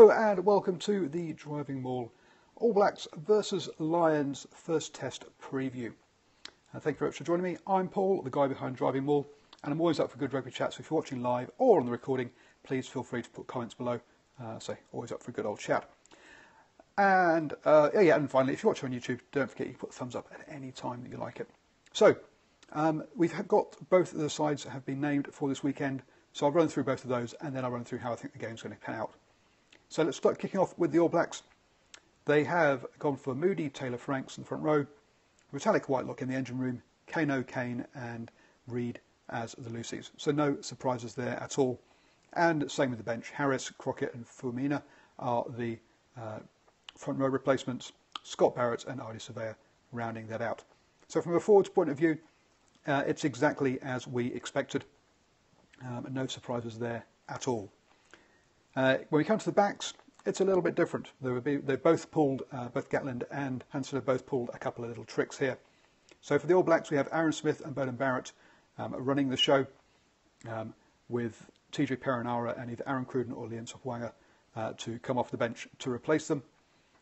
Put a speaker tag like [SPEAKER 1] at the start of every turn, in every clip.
[SPEAKER 1] Hello and welcome to the Driving Maul All Blacks versus Lions first test preview. Thank you very much for joining me. I'm Paul, the guy behind Driving Maul, and I'm always up for good rugby chat, so if you're watching live or on the recording, please feel free to put comments below. Always up for a good old chat. And and finally, if you're watching on YouTube, don't forget you can put a thumbs up at any time that you like it. So, we've got both of the sides have been named for this weekend, so I'll run through both of those and then I'll run through how I think the game's going to pan out. So let's start kicking off with the All Blacks. They have gone for Moody, Taylor, Franks in the front row, Metallic Whitelock in the engine room, Kane, O'Kane and Reid as the Lucies. So no surprises there at all. And same with the bench. Harris, Crockett and Fumina are the front row replacements. Scott Barrett and Ardie Savea rounding that out. So from a forwards point of view, it's exactly as we expected. No surprises there at all. When we come to the backs, it's a little bit different. They both pulled, both Gatland and Hansen have both pulled a couple of little tricks here. So for the All Blacks, we have Aaron Smith and Beauden Barrett running the show with TJ Perenara and either Aaron Cruden or Liam Sopoaga to come off the bench to replace them.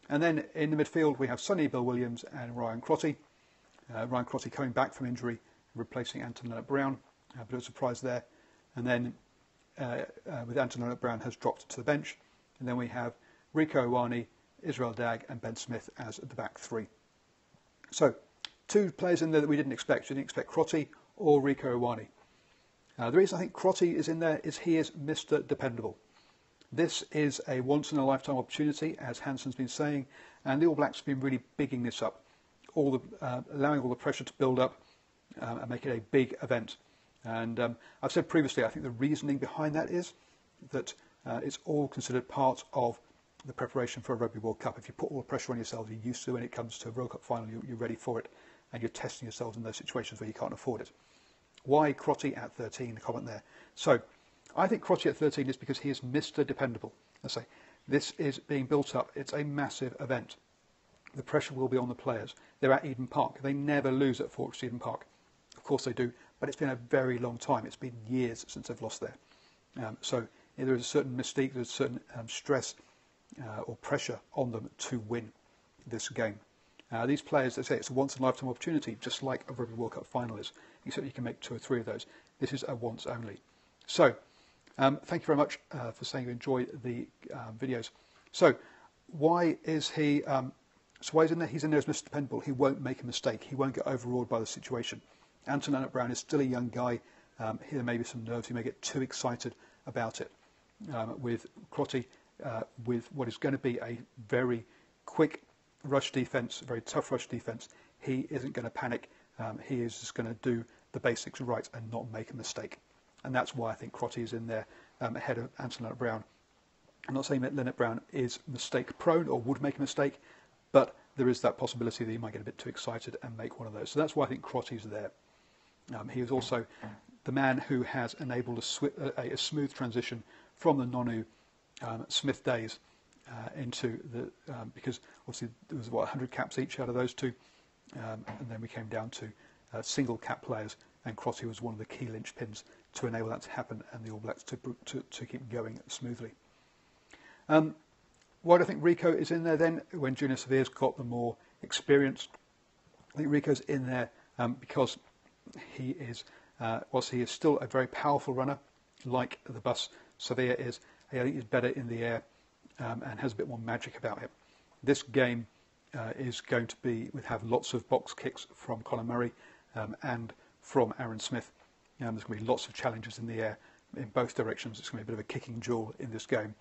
[SPEAKER 1] And then in the midfield, we have Sonny Bill Williams and Ryan Crotty. Ryan Crotty coming back from injury, replacing Anton Leonard-Brown. A bit of a surprise there. And then with Anton Leonard-Brown has dropped to the bench. And then we have Rieko Ioane, Israel Dagg and Ben Smith as the back three. So two players in there that we didn't expect. We didn't expect Crotty or Rieko Ioane. The reason I think Crotty is in there is he is Mr. Dependable. This is a once-in-a-lifetime opportunity, as Hansen's been saying, and the All Blacks have been really bigging this up, allowing all the pressure to build up and make it a big event. And I've said previously, I think the reasoning behind that is that it's all considered part of the preparation for a Rugby World Cup. If you put all the pressure on yourselves you're used to when it comes to a World Cup final, you're ready for it, and you're testing yourselves in those situations where you can't afford it. Why Crotty at 13? The comment there. So I think Crotty at 13 is because he is Mr. Dependable. I say this is being built up. It's a massive event. The pressure will be on the players. They're at Eden Park. They never lose at Forks Eden Park. Of course they do, but it's been a very long time. It's been years since they've lost there. So there is a certain mystique, there's a certain stress or pressure on them to win this game. These players, they say it's a once-in-a-lifetime opportunity, just like a Rugby World Cup final is, except you can make 2 or 3 of those. This is a once only. So, thank you very much for saying you enjoy the videos. So, why is he? Why is in there? He's in there as Mr. Dependable. He won't make a mistake. He won't get overawed by the situation. Anton Leonard-Brown is still a young guy. There may be some nerves. He may get too excited about it. With Crotty, with what is going to be a very quick rush defence, a very tough rush defence, he isn't going to panic. He is just going to do the basics right and not make a mistake. And that's why I think Crotty is in there ahead of Anton Leonard-Brown. I'm not saying that Leonard-Brown is mistake prone or would make a mistake, but there is that possibility that he might get a bit too excited and make one of those. So that's why I think Crotty's there. He is also the man who has enabled a smooth transition from the Nonu Smith days into the because obviously there was 100 caps each out of those two, and then we came down to single cap players, and Crotty was one of the key linchpins to enable that to happen and the All Blacks to keep going smoothly. Why do I think Rieko is in there then when Junior Severe's got the more experience? I think Riko's in there because he is, whilst he is still a very powerful runner, like the bus Severe is, I think he's better in the air and has a bit more magic about him. This game is going to have lots of box kicks from Colin Murray and from Aaron Smith. There's going to be lots of challenges in the air in both directions. It's going to be a bit of a kicking duel in this game.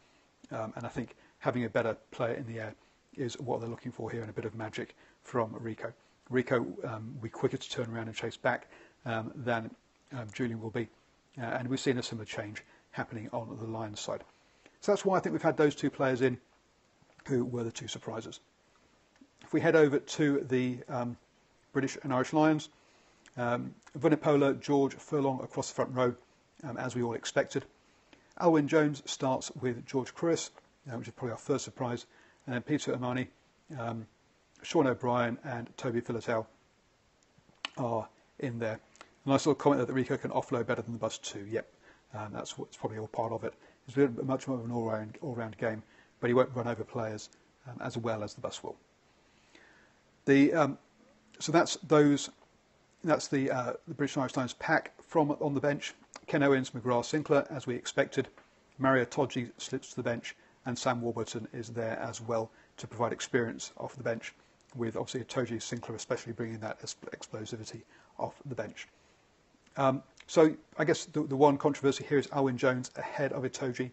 [SPEAKER 1] And I think having a better player in the air is what they're looking for here, and a bit of magic from Rieko. Rieko will be quicker to turn around and chase back than Julian will be. And we've seen a similar change happening on the Lions side. So that's why I think we've had those two players in who were the two surprises. If we head over to the British and Irish Lions, Vunipola, George, Furlong across the front row, as we all expected. Alwyn Jones starts with George Cruis, which is probably our first surprise, and then Peter Imani, Sean O'Brien and Toby Filatau are in there. A nice little comment that Rieko can offload better than the bus too. Yep, that's what's probably all part of it. It's a much more of an all-round game, but he won't run over players as well as the bus will. So that's those. That's the British and Irish Lions pack from on the bench. Ken Owens, McGrath, Sinclair, as we expected. Mario Todji slips to the bench, and Sam Warburton is there as well to provide experience off the bench, with obviously Todji, Sinclair especially bringing that explosivity off the bench. So I guess the one controversy here is Alwyn Jones ahead of Itoje.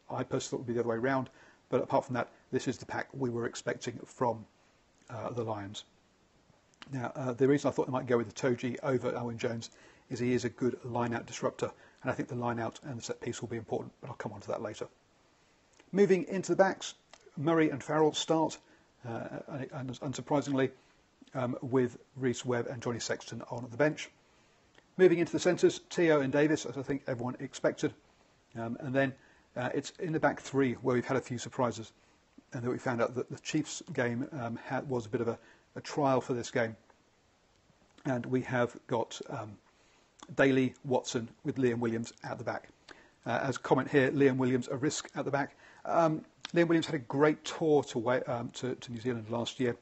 [SPEAKER 1] I personally thought it would be the other way around, but apart from that, this is the pack we were expecting from the Lions. Now, the reason I thought they might go with Itoje over Alwyn Jones is he is a good line-out disruptor, and I think the line-out and the set-piece will be important, but I'll come on to that later. Moving into the backs, Murray and Farrell start, and unsurprisingly, with Rhys Webb and Johnny Sexton on the bench. Moving into the centres, Teo and Davis, as I think everyone expected. And then it's in the back three where we've had a few surprises, and that we found out that the Chiefs game was a bit of a trial for this game. And we have got Daly, Watson with Liam Williams at the back. As a comment here, Liam Williams a risk at the back. Liam Williams had a great tour to New Zealand last year.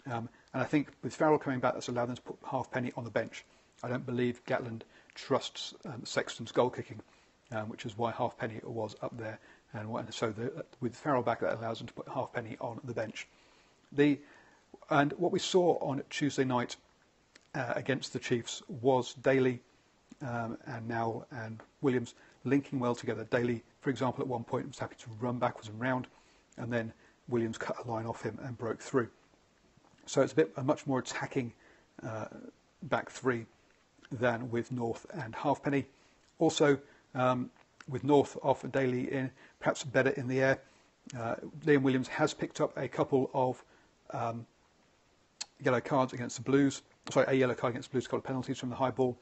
[SPEAKER 1] And I think with Farrell coming back, that's allowed them to put Halfpenny on the bench. I don't believe Gatland trusts Sexton's goal kicking, which is why Halfpenny was up there. And so with Farrell back, that allows them to put Halfpenny on the bench. And what we saw on Tuesday night against the Chiefs was Daly and Williams linking well together. Daly, for example, at one point was happy to run backwards and round, and then Williams cut a line off him and broke through. So it's a much more attacking back three than with North and Halfpenny. Also, with North off and Daly in, perhaps better in the air. Liam Williams has picked up a couple of yellow cards against the Blues. Sorry, a yellow card against the Blues, got penalties from the high ball.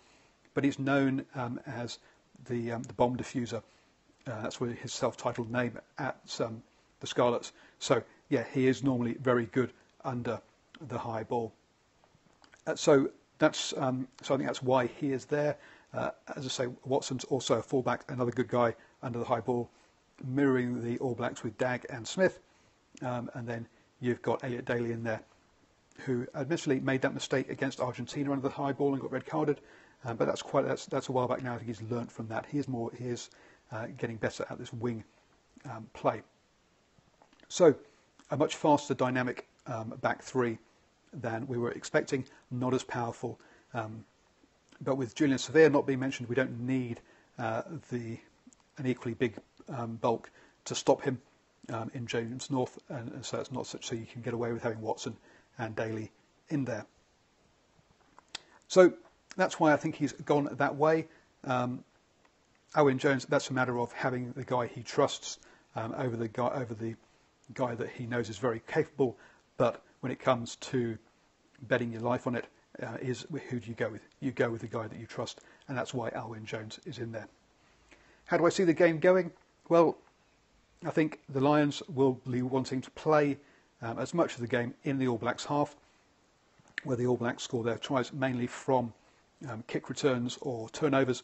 [SPEAKER 1] But he's known as the bomb diffuser. That's really his self-titled name at the Scarlets. So yeah, he is normally very good under the high ball. So I think that's why he is there. As I say, Watson's also a fullback, another good guy under the high ball, mirroring the All Blacks with Dagg and Smith. And then you've got Elliot Daly in there, who admittedly made that mistake against Argentina under the high ball and got red carded. But that's a while back now. I think he's learnt from that. He is getting better at this wing play. So a much faster, dynamic back three than we were expecting. Not as powerful, but with Julian Severe not being mentioned, we don't need an equally big bulk to stop him in James North, and so it's not such so you can get away with having Watson and Daly in there. So that's why I think he's gone that way. Owen Jones, that's a matter of having the guy he trusts over the guy that he knows is very capable. But when it comes to betting your life on it, who do you go with? You go with the guy that you trust, and that's why Alwyn Jones is in there. How do I see the game going? Well, I think the Lions will be wanting to play as much of the game in the All Blacks half, where the All Blacks score their tries mainly from kick returns or turnovers,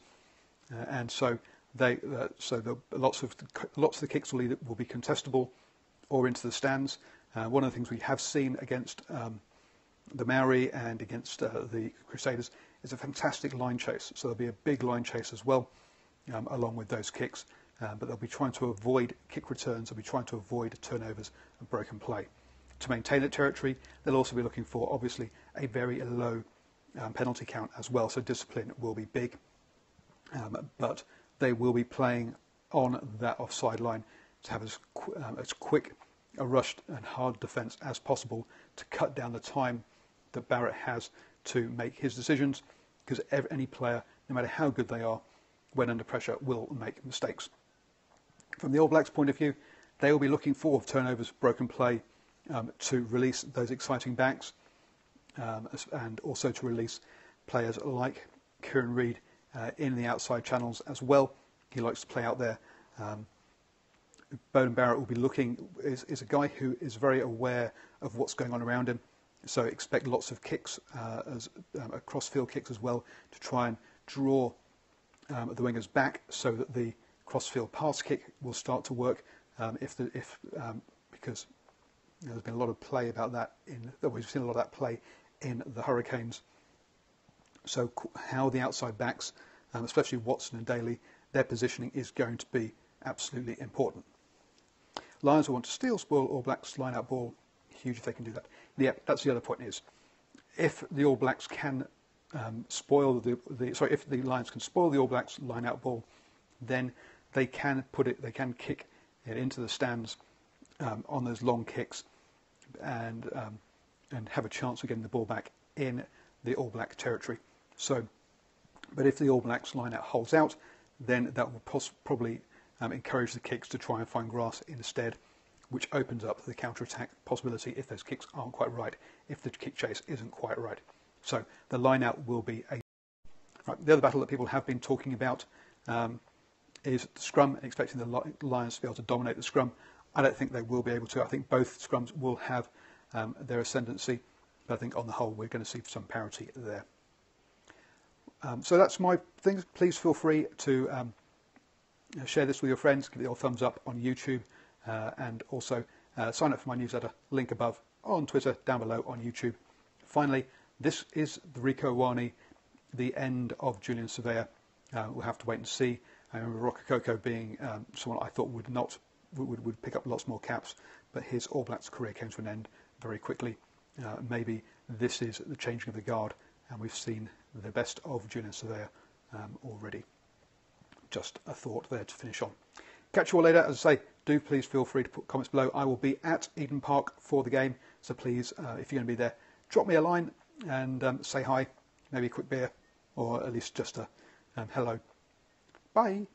[SPEAKER 1] and so lots of the kicks will be contestable or into the stands. One of the things we have seen against the Maori and against the Crusaders is a fantastic line chase. So there'll be a big line chase as well, along with those kicks. But they'll be trying to avoid kick returns. They'll be trying to avoid turnovers and broken play. To maintain that territory, they'll also be looking for, obviously, a very low penalty count as well. So discipline will be big. But they will be playing on that offside line to have as quick a rushed and hard defence as possible to cut down the time that Barrett has to make his decisions, because any player, no matter how good they are, when under pressure, will make mistakes. From the All Blacks' point of view, they will be looking for turnovers, broken play, to release those exciting backs, and also to release players like Kieran Reid in the outside channels as well. He likes to play out there. Beauden Barrett will be is a guy who is very aware of what's going on around him, so expect lots of kicks, cross-field kicks as well, to try and draw the wingers back so that the cross-field pass kick will start to work, Because there's been a lot of play about that we've seen a lot of that play in the Hurricanes. So how the outside backs, especially Watson and Daly, their positioning is going to be absolutely important. Lions will want to steal, spoil All Blacks line-out ball. Huge if they can do that. Yeah, that's the other point is, if the All Blacks can if the Lions can spoil the All Blacks line-out ball, then they can kick it into the stands on those long kicks and have a chance of getting the ball back in the All Black territory. So, but if the All Blacks line-out holds out, then that will probably encourage the kicks to try and find grass instead, which opens up the counter-attack possibility if those kicks aren't quite right, if the kick chase isn't quite right. So the line-out will be a... Right, the other battle that people have been talking about is the scrum, expecting the Lions to be able to dominate the scrum. I don't think they will be able to. I think both scrums will have their ascendancy, but I think on the whole we're going to see some parity there. So that's my thing. Please feel free to share this with your friends, give it a thumbs up on YouTube, and also sign up for my newsletter, link above, on Twitter, down below on YouTube. Finally, this is the Rieko Ioane, the end of Julian Savea. We'll have to wait and see. I remember Rokokoko being someone I thought would pick up lots more caps, but his All Blacks career came to an end very quickly. Maybe this is the changing of the guard, and we've seen the best of Julian Savea already. Just a thought there to finish on. Catch you all later. As I say, do please feel free to put comments below. I will be at Eden Park for the game, so please, if you're going to be there, drop me a line and say hi, maybe a quick beer, or at least just a hello. Bye.